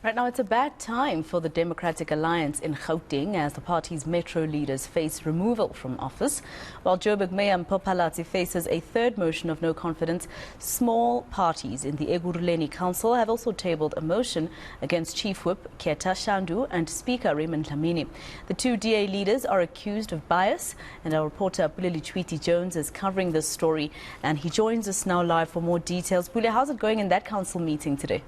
Right now, it's a bad time for the Democratic Alliance in Gauteng as the party's metro leaders face removal from office. While Joburg Mayor Pule Letshwiti faces a third motion of no confidence, small parties in the Ekurhuleni Council have also tabled a motion against Chief Whip Keta Shandu and Speaker Raymond Dlamini. The two DA leaders are accused of bias, and our reporter Pule Letshwiti-Jones is covering this story, and he joins us now live for more details. Pule, how's it going in that council meeting today?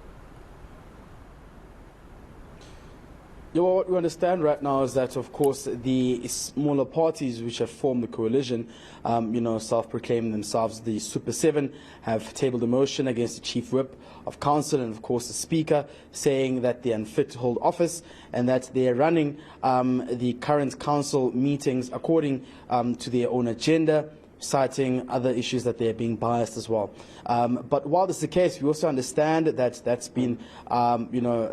Yeah, well, what we understand right now is that, of course, the smaller parties which have formed the coalition, self-proclaiming themselves the Super 7, have tabled a motion against the Chief Whip of Council and, of course, the Speaker, saying that they are unfit to hold office and that they are running the current council meetings according to their own agenda, citing other issues that they're being biased as well. But while this is the case, we also understand that that's been,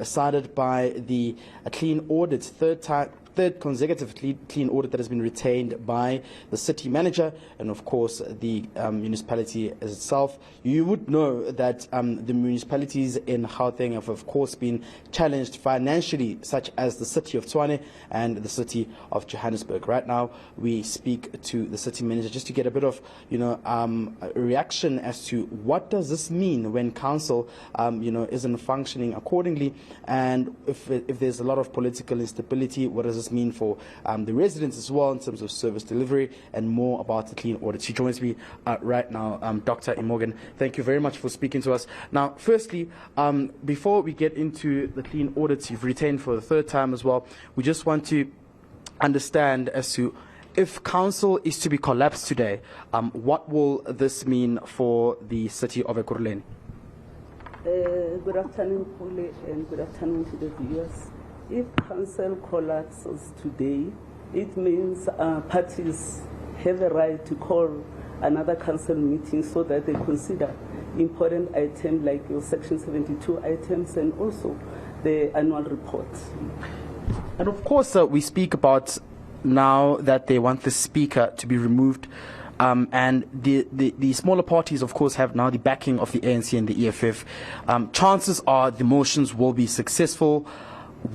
cited by the clean audit, third consecutive clean audit that has been retained by the city manager and, of course, the municipality as itself. You would know that the municipalities in Gauteng have, of course, been challenged financially, such as the city of Tshwane and the city of Johannesburg. Right now, we speak to the city manager just to get a bit of, a reaction as to what does this mean when council, isn't functioning accordingly, and if there's a lot of political instability, what does this mean for the residents as well in terms of service delivery, and more about the clean audit. She joins me right now, Dr. Imogen. Thank you very much for speaking to us. Now, firstly, before we get into the clean audits you've retained for the third time as well, we just want to understand as to if council is to be collapsed today, what will this mean for the city of Ekurhuleni? Good afternoon, Pule, and good afternoon to the viewers. If council collapses today, it means parties have a right to call another council meeting so that they consider important items like your Section 72 items and also the annual report. And of course, we speak about now that they want the speaker to be removed. And the smaller parties, of course, have now the backing of the ANC and the EFF. Chances are the motions will be successful.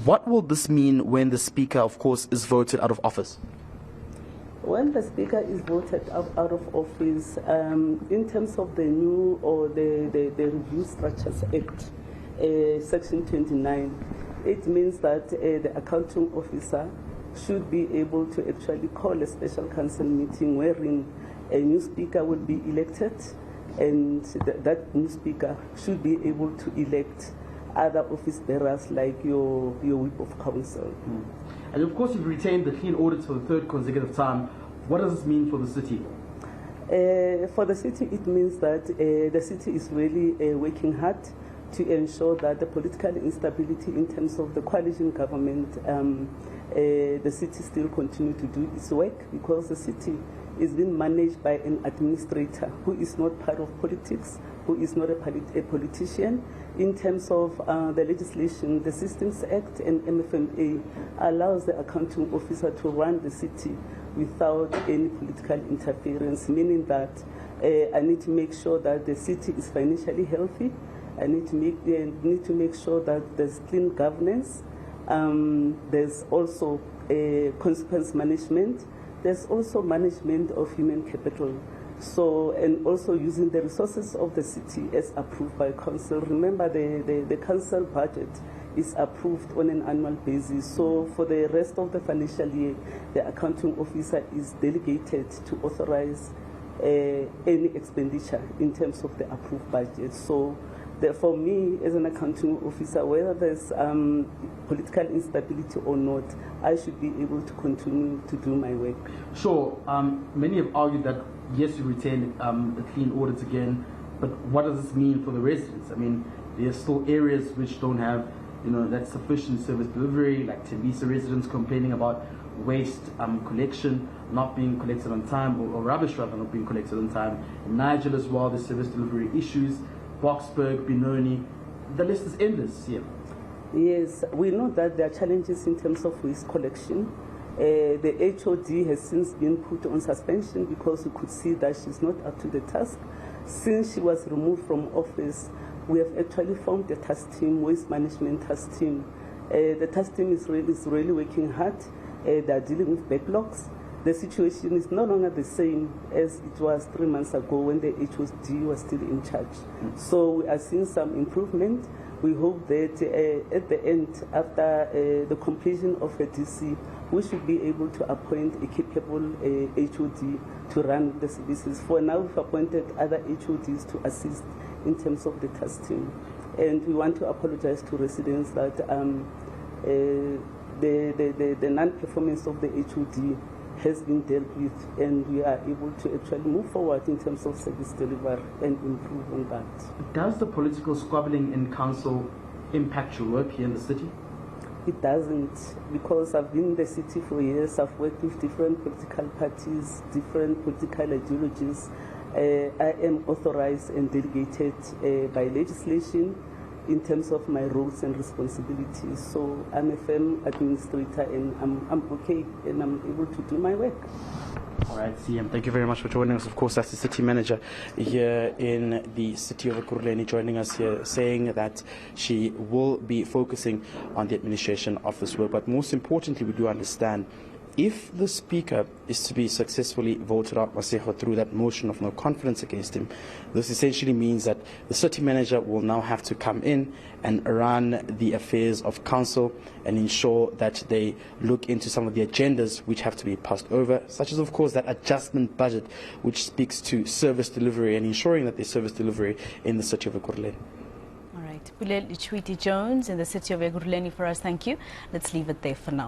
What will this mean when the Speaker, of course, is voted out of office? When the Speaker is voted out of office, in terms of the new or the Review Structures Act, Section 29, it means that the accounting officer should be able to actually call a special council meeting wherein a new Speaker will be elected, and that new Speaker should be able to elect other office bearers like your whip of council. And of course, you've retained the clean audits for the third consecutive time. What does this mean for the city? For the city, it means that the city is really working hard to ensure that the political instability in terms of the coalition government, the city still continue to do its work, because the city is being managed by an administrator who is not part of politics, who is not a politician. In terms of the legislation, the Systems Act and MFMA allows the accounting officer to run the city without any political interference, meaning that I need to make sure that the city is financially healthy. I need to make sure that there's clean governance. There's also consequence management. There's also management of human capital. So, and also using the resources of the city as approved by council. Remember, the council budget is approved on an annual basis. So for the rest of the financial year, the accounting officer is delegated to authorize any expenditure in terms of the approved budget. So for me, as an accounting officer, whether there's political instability or not, I should be able to continue to do my work. Sure. Many have argued that, yes, you retain the clean audits again, but what does this mean for the residents? I mean, there are still areas which don't have, that sufficient service delivery, like Tembisa residents complaining about waste collection not being collected on time, or rubbish rather not being collected on time. In Nigel as well, the service delivery issues. Boxburg, Benoni, the list is endless here. Yes, we know that there are challenges in terms of waste collection. The HOD has since been put on suspension because we could see that she's not up to the task. Since she was removed from office, we have actually formed a task team, waste management task team. The task team is really working hard. They are dealing with backlogs. The situation is no longer the same as it was 3 months ago when the HOD was still in charge. So we are seeing some improvement. We hope that at the end, after the completion of a DC, we should be able to appoint a capable HOD to run the services. For now, we've appointed other HODs to assist in terms of the task team. And we want to apologize to residents that the non-performance of the HOD has been dealt with, and we are able to actually move forward in terms of service delivery and improve on that. Does the political squabbling in council impact your work here in the city? It doesn't, because I've been in the city for years. I've worked with different political parties, different political ideologies. I am authorized and delegated by legislation in terms of my roles and responsibilities. So I'm a firm administrator, and I'm okay, and I'm able to do my work. All right, CM, thank you very much for joining us. Of course, that's the city manager here in the city of Ekurhuleni, joining us here, saying that she will be focusing on the administration of this work. But most importantly, we do understand, if the Speaker is to be successfully voted out, Masejo, through that motion of no confidence against him, this essentially means that the city manager will now have to come in and run the affairs of council and ensure that they look into some of the agendas which have to be passed over, such as, of course, that adjustment budget which speaks to service delivery and ensuring that there's service delivery in the city of Ekurhuleni. All right, Pule Letshwiti-Jones in the city of Ekurhuleni for us. Thank you. Let's leave it there for now.